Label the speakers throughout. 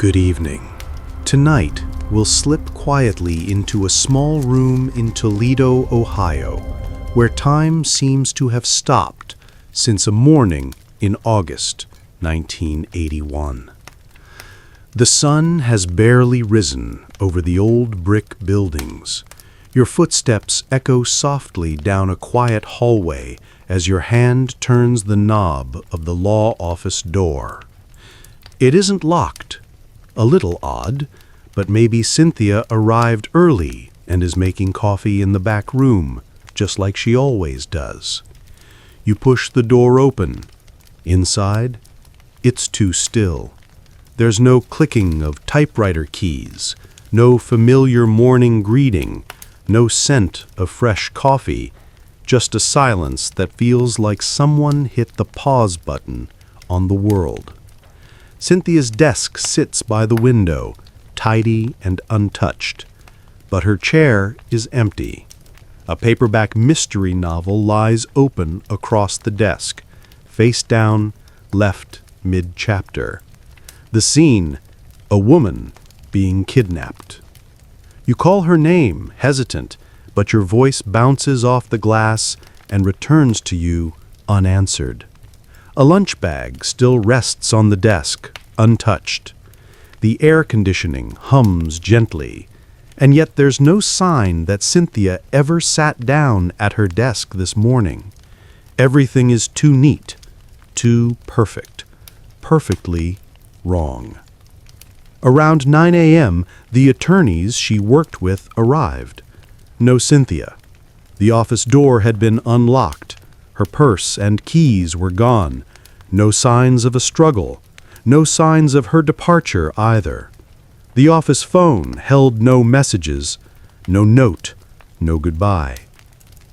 Speaker 1: Good evening. Tonight, we'll slip quietly into a small room in Toledo, Ohio, where time seems to have stopped since a morning in August 1981. The sun has barely risen over the old brick buildings. Your footsteps echo softly down a quiet hallway as your hand turns the knob of the law office door. It isn't locked. A little odd, but maybe Cynthia arrived early and is making coffee in the back room, just like she always does. You push the door open. Inside, it's too still. There's no clicking of typewriter keys, no familiar morning greeting, no scent of fresh coffee, just a silence that feels like someone hit the pause button on the world. Cynthia's desk sits by the window, tidy and untouched, but her chair is empty. A paperback mystery novel lies open across the desk, face down, left mid-chapter. The scene, a woman being kidnapped. You call her name, hesitant, but your voice bounces off the glass and returns to you unanswered. A lunch bag still rests on the desk, untouched. The air conditioning hums gently, and yet there's no sign that Cynthia ever sat down at her desk this morning. Everything is too neat, too perfect, perfectly wrong. Around 9 a.m., the attorneys she worked with arrived. No Cynthia. The office door had been unlocked. Her purse and keys were gone. No signs of a struggle. No signs of her departure either. The office phone held no messages, no note, no goodbye.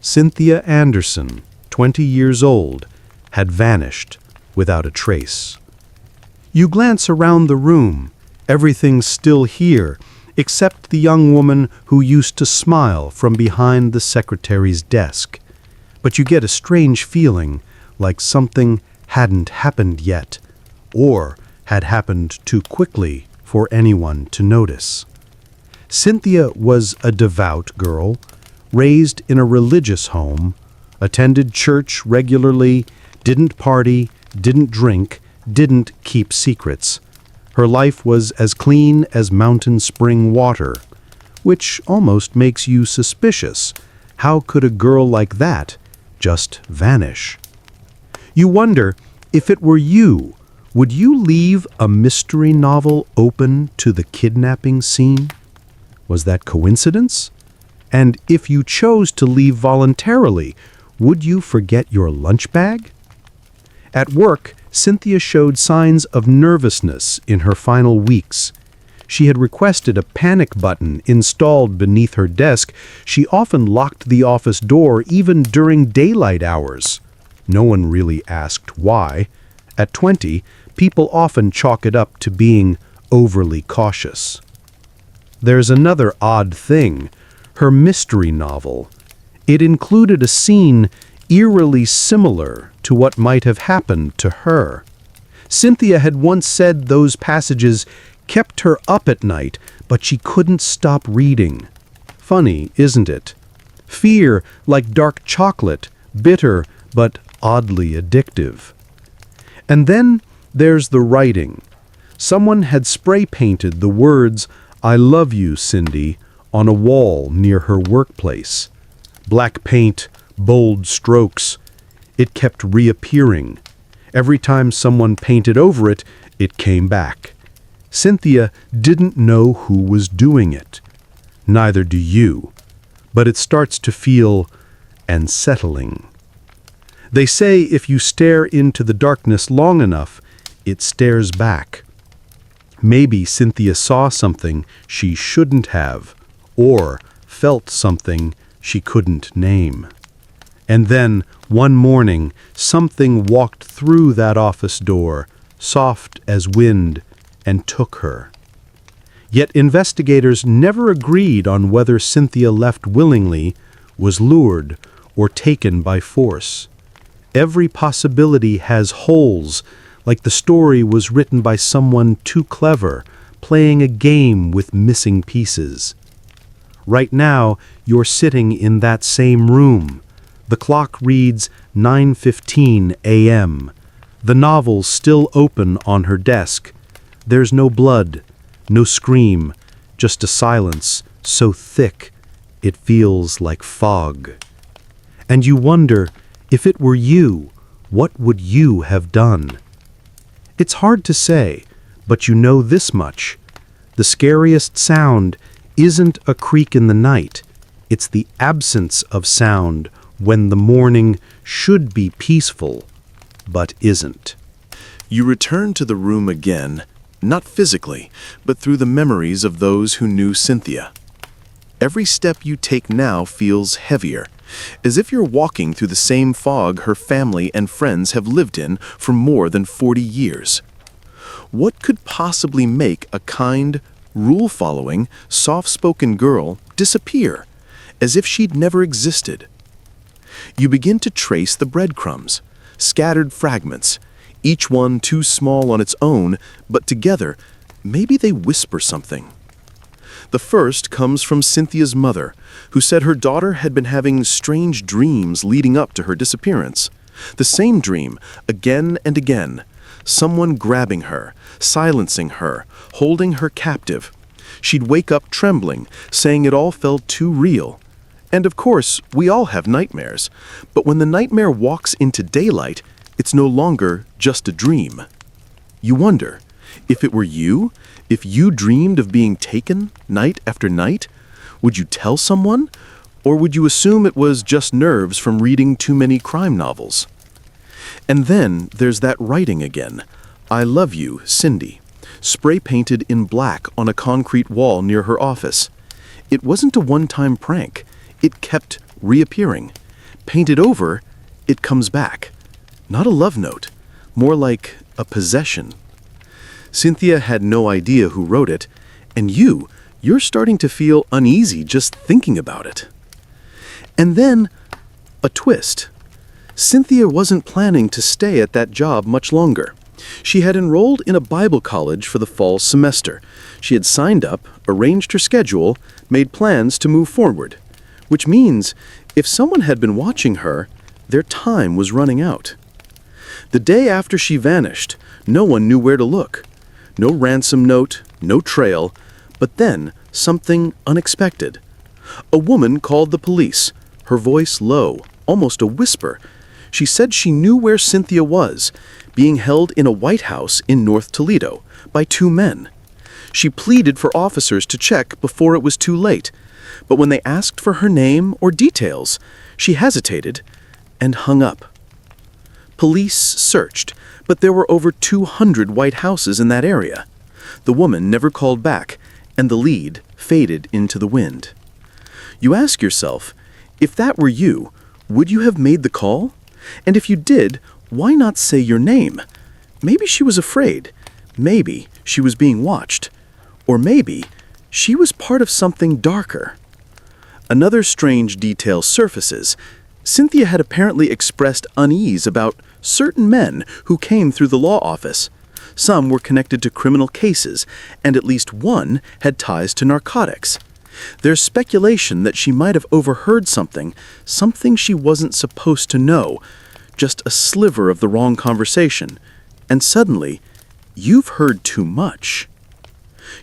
Speaker 1: Cynthia Anderson, 20 years old, had vanished without a trace. You glance around the room. Everything's still here, except the young woman who used to smile from behind the secretary's desk. But you get a strange feeling, like something hadn't happened yet, or had happened too quickly for anyone to notice. Cynthia was a devout girl, raised in a religious home, attended church regularly, didn't party, didn't drink, didn't keep secrets. Her life was as clean as mountain spring water, which almost makes you suspicious. How could a girl like that just vanish? You wonder, if it were you, would you leave a mystery novel open to the kidnapping scene? Was that coincidence? And if you chose to leave voluntarily, would you forget your lunch bag? At work, Cynthia showed signs of nervousness in her final weeks. She had requested a panic button installed beneath her desk. She often locked the office door even during daylight hours. No one really asked why. At 20, people often chalk it up to being overly cautious. There's another odd thing. Her mystery novel. It included a scene eerily similar to what might have happened to her. Cynthia had once said those passages kept her up at night, but she couldn't stop reading. Funny, isn't it? Fear like dark chocolate, bitter but oddly addictive. And then there's the writing. Someone had spray-painted the words, "I love you, Cindy," on a wall near her workplace. Black paint, bold strokes. It kept reappearing. Every time someone painted over it, it came back. Cynthia didn't know who was doing it. Neither do you. But it starts to feel unsettling. They say if you stare into the darkness long enough, it stares back. Maybe Cynthia saw something she shouldn't have, or felt something she couldn't name. And then, one morning, something walked through that office door, soft as wind, and took her. Yet investigators never agreed on whether Cynthia left willingly, was lured, or taken by force. Every possibility has holes, like the story was written by someone too clever, playing a game with missing pieces. Right now, you're sitting in that same room. The clock reads 9:15 a.m. The novel's still open on her desk. There's no blood, no scream, just a silence so thick it feels like fog. And you wonder, if it were you, what would you have done? It's hard to say, but you know this much. The scariest sound isn't a creak in the night. It's the absence of sound when the morning should be peaceful, but isn't.
Speaker 2: You return to the room again, not physically, but through the memories of those who knew Cynthia. Every step you take now feels heavier, as if you're walking through the same fog her family and friends have lived in for more than 40 years. What could possibly make a kind, rule-following, soft-spoken girl disappear, as if she'd never existed? You begin to trace the breadcrumbs, scattered fragments, each one too small on its own, but together, maybe they whisper something. The first comes from Cynthia's mother, who said her daughter had been having strange dreams leading up to her disappearance. The same dream, again and again. Someone grabbing her, silencing her, holding her captive. She'd wake up trembling, saying it all felt too real. And of course, we all have nightmares. But when the nightmare walks into daylight, it's no longer just a dream. You wonder, if it were you, if you dreamed of being taken night after night, would you tell someone? Or would you assume it was just nerves from reading too many crime novels? And then there's that writing again. I love you, Cindy, spray painted in black on a concrete wall near her office. It wasn't a one-time prank. It kept reappearing. Painted over, it comes back. Not a love note, more like a possession. Cynthia had no idea who wrote it, and you're starting to feel uneasy just thinking about it. And then, a twist. Cynthia wasn't planning to stay at that job much longer. She had enrolled in a Bible college for the fall semester. She had signed up, arranged her schedule, made plans to move forward. Which means, if someone had been watching her, their time was running out. The day after she vanished, no one knew where to look. No ransom note, no trail, but then something unexpected. A woman called the police, her voice low, almost a whisper. She said she knew where Cynthia was, being held in a White House in North Toledo by two men. She pleaded for officers to check before it was too late, but when they asked for her name or details, she hesitated and hung up. Police searched, but there were over 200 White Houses in that area. The woman never called back, and the lead faded into the wind. You ask yourself, if that were you, would you have made the call? And if you did, why not say your name? Maybe she was afraid. Maybe she was being watched. Or maybe she was part of something darker. Another strange detail surfaces. Cynthia had apparently expressed unease about certain men who came through the law office. Some were connected to criminal cases, and at least one had ties to narcotics. There's speculation that she might have overheard something she wasn't supposed to know, just a sliver of the wrong conversation, and suddenly, you've heard too much.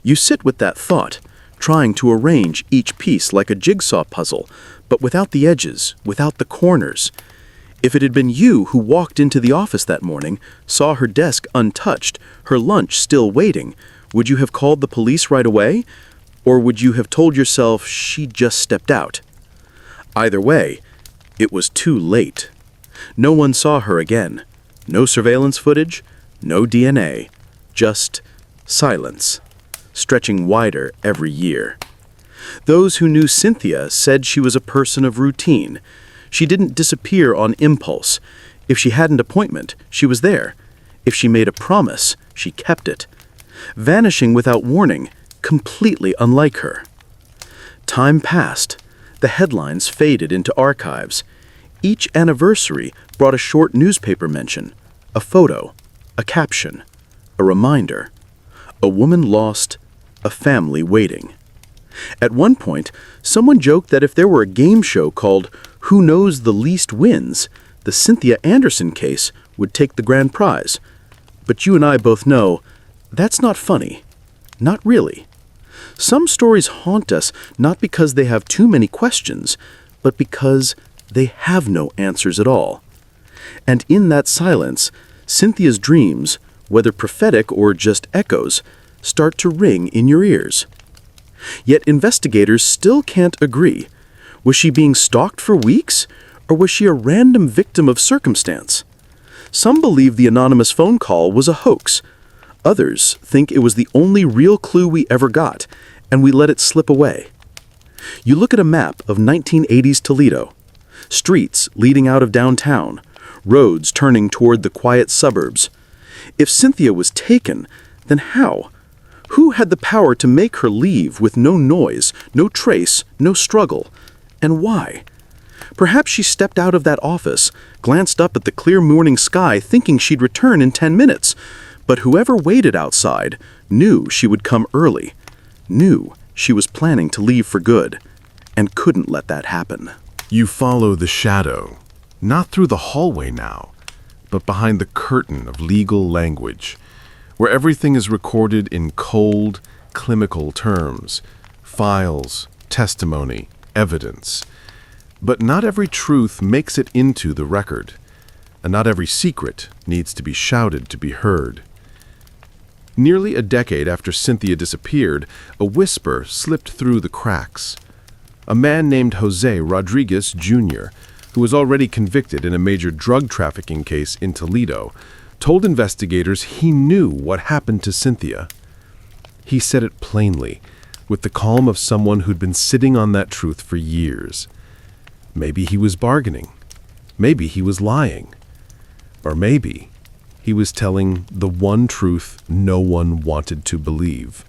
Speaker 2: You sit with that thought, trying to arrange each piece like a jigsaw puzzle, but without the edges, without the corners. If it had been you who walked into the office that morning, saw her desk untouched, her lunch still waiting, would you have called the police right away? Or would you have told yourself she just stepped out? Either way, it was too late. No one saw her again. No surveillance footage, no DNA, just silence, stretching wider every year. Those who knew Cynthia said she was a person of routine. She didn't disappear on impulse. If she had an appointment, she was there. If she made a promise, she kept it. Vanishing without warning, completely unlike her. Time passed. The headlines faded into archives. Each anniversary brought a short newspaper mention, a photo, a caption, a reminder. A woman lost a family waiting. At one point, someone joked that if there were a game show called Who Knows the Least Wins, the Cynthia Anderson case would take the grand prize. But you and I both know that's not funny. Not really. Some stories haunt us not because they have too many questions, but because they have no answers at all. And in that silence, Cynthia's dreams, whether prophetic or just echoes, start to ring in your ears. Yet investigators still can't agree. Was she being stalked for weeks, or was she a random victim of circumstance? Some believe the anonymous phone call was a hoax. Others think it was the only real clue we ever got, and we let it slip away. You look at a map of 1980s Toledo. Streets leading out of downtown, roads turning toward the quiet suburbs. If Cynthia was taken, then how? Who had the power to make her leave with no noise, no trace, no struggle? And why? Perhaps she stepped out of that office, glanced up at the clear morning sky thinking she'd return in 10 minutes. But whoever waited outside knew she would come early, knew she was planning to leave for good, and couldn't let that happen.
Speaker 3: You follow the shadow, not through the hallway now, but behind the curtain of legal language, where everything is recorded in cold, clinical terms, files, testimony, evidence. But not every truth makes it into the record, and not every secret needs to be shouted to be heard. Nearly a decade after Cynthia disappeared, a whisper slipped through the cracks. A man named Jose Rodriguez Jr., who was already convicted in a major drug trafficking case in Toledo, told investigators he knew what happened to Cynthia. He said it plainly, with the calm of someone who'd been sitting on that truth for years. Maybe he was bargaining. Maybe he was lying. Or maybe he was telling the one truth no one wanted to believe.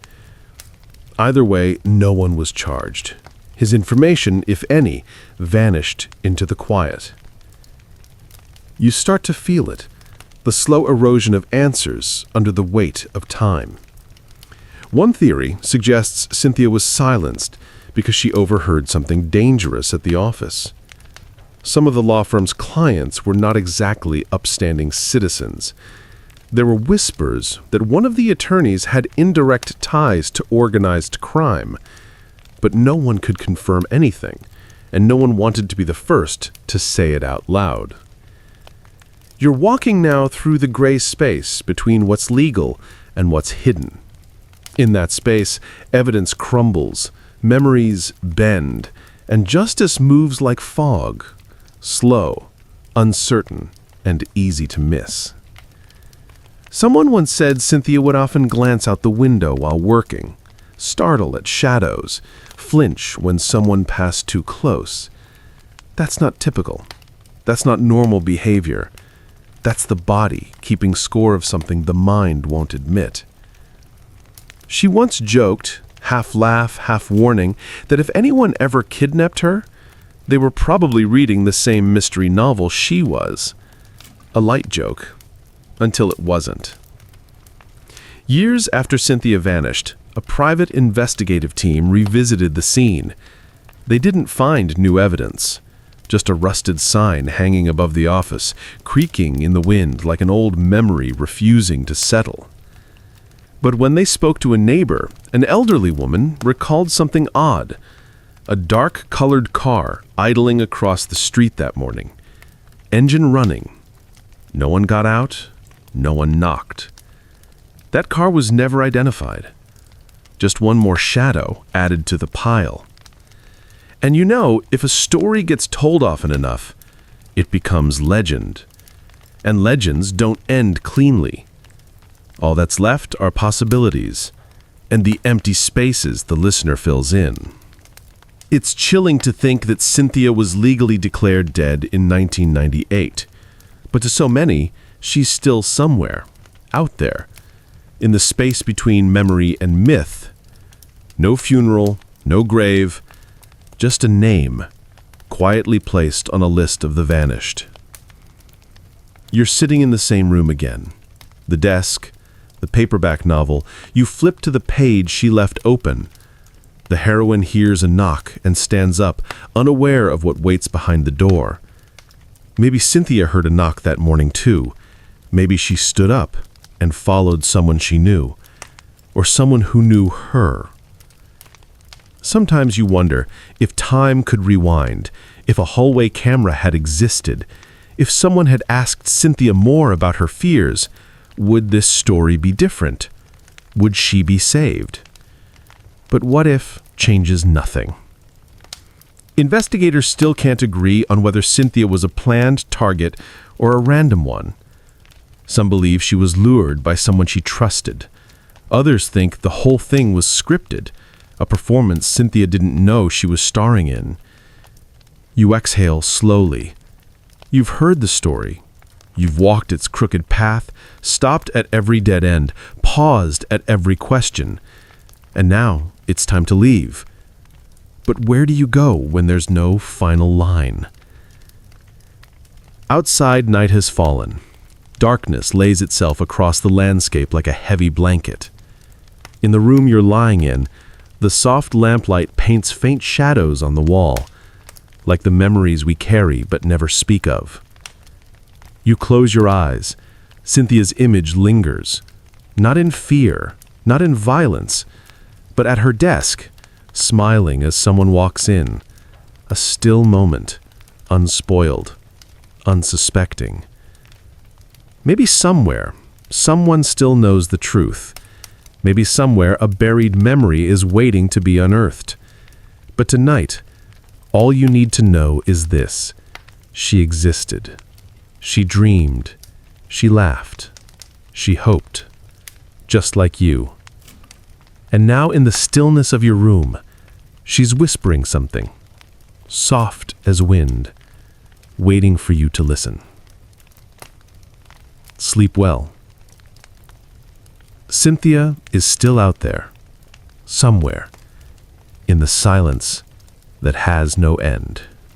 Speaker 3: Either way, no one was charged. His information, if any, vanished into the quiet. You start to feel it, the slow erosion of answers under the weight of time. One theory suggests Cynthia was silenced because she overheard something dangerous at the office. Some of the law firm's clients were not exactly upstanding citizens. There were whispers that one of the attorneys had indirect ties to organized crime, but no one could confirm anything, and no one wanted to be the first to say it out loud. You're walking now through the gray space between what's legal and what's hidden. In that space, evidence crumbles, memories bend, and justice moves like fog, slow, uncertain, and easy to miss. Someone once said Cynthia would often glance out the window while working, startle at shadows, flinch when someone passed too close. That's not typical. That's not normal behavior. That's the body keeping score of something the mind won't admit. She once joked, half laugh, half warning, that if anyone ever kidnapped her, they were probably reading the same mystery novel she was. A light joke, until it wasn't. Years after Cynthia vanished, a private investigative team revisited the scene. They didn't find new evidence, just a rusted sign hanging above the office, creaking in the wind like an old memory refusing to settle. But when they spoke to a neighbor, an elderly woman recalled something odd. A dark-colored car idling across the street that morning. Engine running. No one got out. No one knocked. That car was never identified. Just one more shadow added to the pile. And you know, if a story gets told often enough, it becomes legend. And legends don't end cleanly. All that's left are possibilities, and the empty spaces the listener fills in. It's chilling to think that Cynthia was legally declared dead in 1998, but to so many, she's still somewhere, out there, in the space between memory and myth. No funeral, no grave, just a name, quietly placed on a list of the vanished. You're sitting in the same room again. The desk, the paperback novel, you flip to the page she left open. The heroine hears a knock and stands up, unaware of what waits behind the door. Maybe Cynthia heard a knock that morning too. Maybe she stood up and followed someone she knew, or someone who knew her. Sometimes you wonder if time could rewind, if a hallway camera had existed, if someone had asked Cynthia more about her fears, would this story be different? Would she be saved? But what if changes nothing? Investigators still can't agree on whether Cynthia was a planned target or a random one. Some believe she was lured by someone she trusted. Others think the whole thing was scripted, a performance Cynthia didn't know she was starring in. You exhale slowly. You've heard the story. You've walked its crooked path, stopped at every dead end, paused at every question. And now it's time to leave. But where do you go when there's no final line? Outside, night has fallen. Darkness lays itself across the landscape like a heavy blanket. In the room you're lying in, the soft lamplight paints faint shadows on the wall, like the memories we carry but never speak of. You close your eyes. Cynthia's image lingers, not in fear, not in violence, but at her desk, smiling as someone walks in. A still moment, unspoiled, unsuspecting. Maybe somewhere, someone still knows the truth. Maybe somewhere a buried memory is waiting to be unearthed. But tonight, all you need to know is this: she existed. She dreamed. She laughed. She hoped. Just like you. And now in the stillness of your room, she's whispering something, soft as wind, waiting for you to listen. Sleep well. Cynthia is still out there, somewhere, in the silence that has no end.